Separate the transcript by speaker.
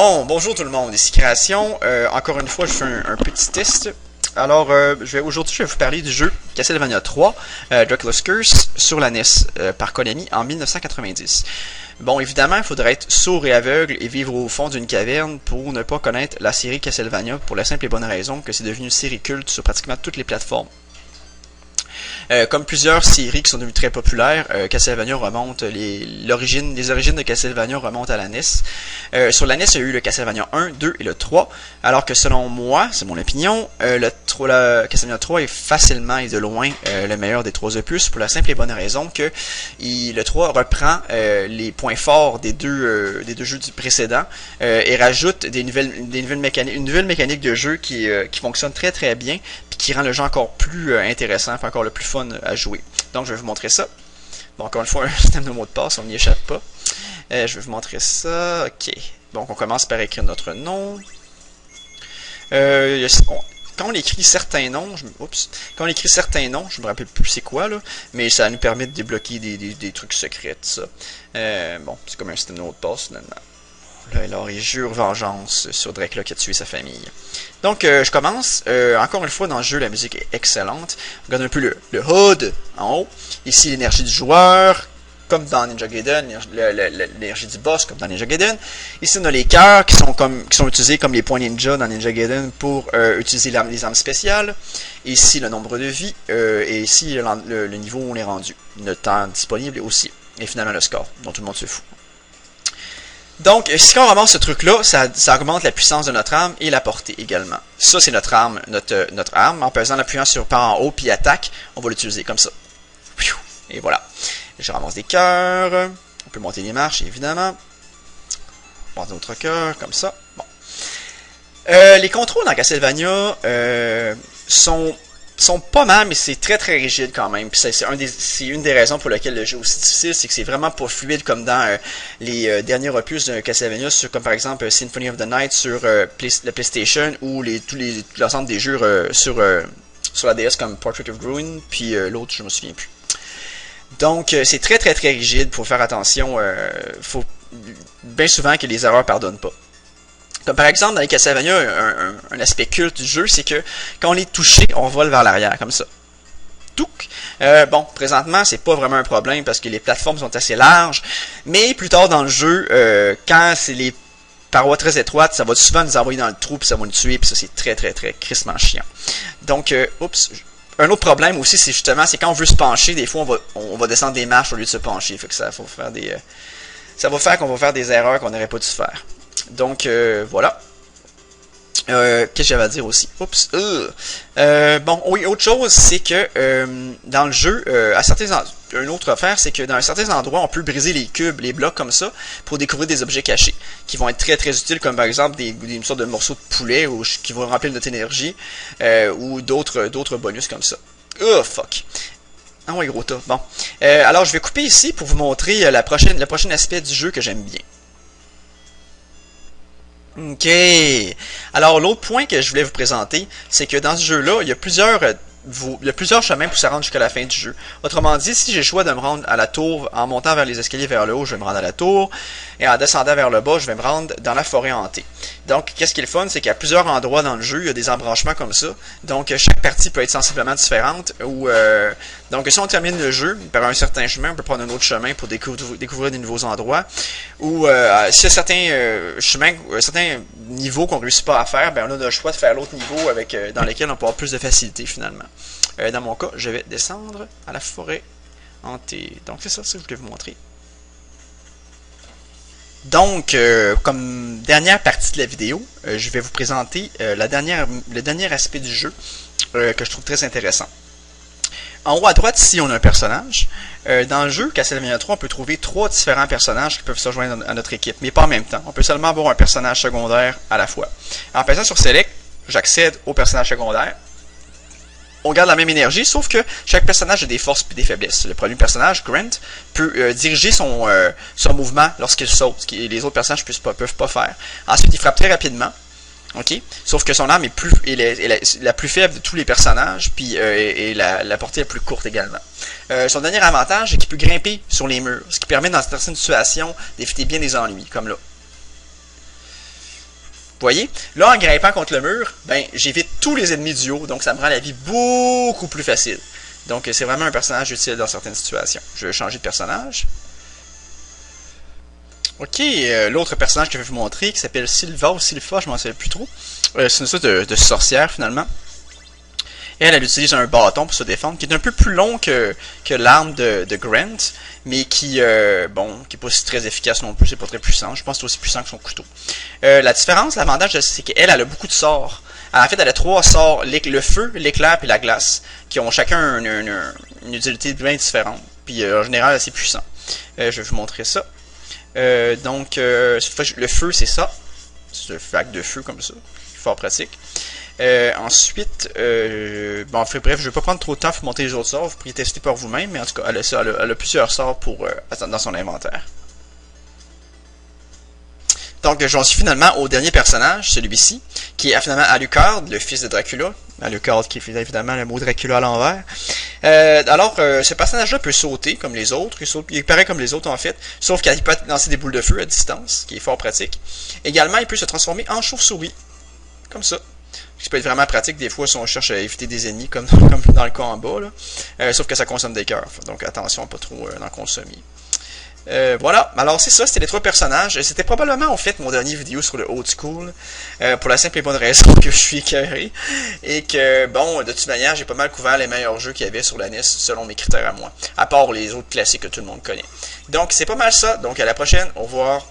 Speaker 1: Bon, bonjour tout le monde, ici Création. Encore une fois, je fais un petit test. Alors, aujourd'hui, je vais vous parler du jeu Castlevania 3, Dracula's Curse, sur la NES, par Konami, en 1990. Bon, évidemment, il faudrait être sourd et aveugle et vivre au fond d'une caverne pour ne pas connaître la série Castlevania, pour la simple et bonne raison que c'est devenu une série culte sur pratiquement toutes les plateformes. Comme plusieurs séries qui sont devenues très populaires, Castlevania remonte, les origines de Castlevania remontent à la NES. Sur la NES, il y a eu le Castlevania 1, 2 et le 3, alors que selon moi, c'est mon opinion, le Castlevania 3 est facilement et de loin le meilleur des trois opus, pour la simple et bonne raison que le 3 reprend les points forts des deux jeux du précédent et rajoute une nouvelle mécanique de jeu qui fonctionne très très bien, puis qui rend le jeu encore plus intéressant, encore le plus fun à jouer. Donc je vais vous montrer ça. Bon, encore une fois, un système de mots de passe, on n'y échappe pas. Je vais vous montrer ça. Ok. Donc on commence par écrire notre nom. Quand on écrit certains noms, je me rappelle plus c'est quoi là, mais ça nous permet de débloquer des trucs secrets, ça. Bon, c'est comme un système de mots de passe finalement. Là, alors, il jure vengeance sur Dracula qui a tué sa famille. Donc, je commence. Encore une fois, dans le jeu, la musique est excellente. Regarde un peu le HUD en haut. Ici, l'énergie du joueur, comme dans Ninja Gaiden. L'énergie du boss, comme dans Ninja Gaiden. Ici, on a les cœurs qui sont utilisés comme les points ninja dans Ninja Gaiden pour utiliser les armes spéciales. Ici, le nombre de vies. Et ici, le niveau où on est rendu. Le temps disponible aussi. Et finalement, le score, dont tout le monde se fout. Donc, si on ramasse ce truc-là, ça augmente la puissance de notre arme et la portée également. Ça, c'est notre arme. Notre arme, en appuyant sur par en haut, puis attaque, on va l'utiliser comme ça. Et voilà. Je ramasse des cœurs. On peut monter les marches, évidemment. Monter d'autres cœurs, comme ça. Bon. Les contrôles dans Castlevania sont pas mal, mais c'est très très rigide quand même. Puis c'est une des raisons pour lesquelles le jeu est aussi difficile, c'est que c'est vraiment pas fluide comme dans les derniers opus de Castlevania, comme par exemple Symphony of the Night sur la PlayStation, ou l'ensemble des jeux sur la DS comme Portrait of Ruin, puis l'autre je me souviens plus. Donc c'est très très très rigide, faut faire attention, faut bien souvent que les erreurs pardonnent pas. Comme par exemple, dans les Castlevania, un aspect culte du jeu, c'est que quand on est touché, on vole vers l'arrière, comme ça. Touc! Bon, présentement, c'est pas vraiment un problème parce que les plateformes sont assez larges, mais plus tard dans le jeu, quand c'est les parois très étroites, ça va souvent nous envoyer dans le trou, puis ça va nous tuer, puis ça c'est très très très crissement chiant. Donc, un autre problème aussi, c'est quand on veut se pencher, des fois on va descendre des marches au lieu de se pencher, fait que ça va faire qu'on va faire des erreurs qu'on n'aurait pas dû faire. Donc, voilà. Qu'est-ce que j'avais à dire aussi? Oups. Bon, oui, autre chose, c'est que dans le jeu, une autre affaire, c'est que dans certains endroits, on peut briser les cubes, les blocs comme ça, pour découvrir des objets cachés, qui vont être très très utiles, comme par exemple une sorte de morceaux de poulet qui vont remplir notre énergie, ou d'autres bonus comme ça. Oh, fuck. Ah ouais, gros tas. Bon. Alors, je vais couper ici pour vous montrer le prochain aspect du jeu que j'aime bien. Ok. Alors, l'autre point que je voulais vous présenter, c'est que dans ce jeu-là, il y a plusieurs chemins pour se rendre jusqu'à la fin du jeu. Autrement dit, si j'ai le choix de me rendre à la tour, en montant vers les escaliers vers le haut, je vais me rendre à la tour, et en descendant vers le bas, je vais me rendre dans la forêt hantée. Donc, qu'est-ce qui est le fun, c'est qu'à plusieurs endroits dans le jeu, il y a des embranchements comme ça. Donc, chaque partie peut être sensiblement différente. Donc, si on termine le jeu par un certain chemin, on peut prendre un autre chemin pour découvrir des nouveaux endroits. Ou s'il y a certains niveaux qu'on ne réussit pas à faire, ben on a le choix de faire l'autre niveau dans lequel on peut avoir plus de facilité finalement. Dans mon cas, je vais descendre à la forêt hantée. Donc, c'est ça que je voulais vous montrer. Donc, comme dernière partie de la vidéo, je vais vous présenter le dernier aspect du jeu que je trouve très intéressant. En haut à droite, ici, on a un personnage. Dans le jeu Castlevania 3, on peut trouver 3 différents personnages qui peuvent se joindre à notre équipe, mais pas en même temps. On peut seulement avoir un personnage secondaire à la fois. En passant sur Select, j'accède au personnage secondaire. On garde la même énergie, sauf que chaque personnage a des forces et des faiblesses. Le premier personnage, Grant, peut diriger son mouvement lorsqu'il saute, ce que les autres personnages ne peuvent pas faire. Ensuite, il frappe très rapidement. Ok, sauf que son arme est la plus faible de tous les personnages, puis et la portée est plus courte également. Son dernier avantage, c'est qu'il peut grimper sur les murs, ce qui permet dans certaines situations d'éviter bien des ennuis, comme là. voyez, là, en grimpant contre le mur, ben, j'évite tous les ennemis du haut, donc ça me rend la vie beaucoup plus facile. Donc, c'est vraiment un personnage utile dans certaines situations. Je vais changer de personnage. Ok, l'autre personnage que je vais vous montrer, qui s'appelle Sylva ou Sylpha, je m'en souviens plus trop. C'est une sorte de sorcière, finalement. Elle utilise un bâton pour se défendre, qui est un peu plus long que l'arme de Grant, mais qui, bon, qui est pas aussi très efficace non plus, c'est pas très puissant. Je pense que c'est aussi puissant que son couteau. La différence, l'avantage, c'est qu'elle a beaucoup de sorts. En fait, elle a 3 sorts, le feu, l'éclair et la glace, qui ont chacun une utilité bien différente. Puis en général, assez puissant. Je vais vous montrer ça. Donc, le feu, c'est ça. C'est un vague de feu comme ça. Fort pratique. Ensuite, bon, bref, je vais pas prendre trop de temps pour monter les autres sorts. Vous pourriez tester par vous-même, mais en tout cas, elle a plusieurs sorts dans son inventaire. Donc, j'en suis finalement au dernier personnage, celui-ci, qui est finalement Alucard, le fils de Dracula. Alucard qui fait évidemment le mot Dracula à l'envers. Alors, ce personnage-là peut sauter comme les autres. Il est pareil comme les autres en fait, sauf qu'il peut lancer des boules de feu à distance, ce qui est fort pratique. Également, il peut se transformer en chauve-souris, comme ça. Ce qui peut être vraiment pratique des fois si on cherche à éviter des ennemis, comme dans le cas en bas. Là. Sauf que ça consomme des cœurs, donc attention à pas trop en consommer. Voilà, alors c'est ça, c'était les 3 personnages. C'était probablement en fait mon dernier vidéo sur le old school, pour la simple et bonne raison que je suis écœuré, et que bon, de toute manière, j'ai pas mal couvert les meilleurs jeux qu'il y avait sur la NES selon mes critères à moi, à part les autres classiques que tout le monde connaît. Donc c'est pas mal ça, donc à la prochaine, au revoir.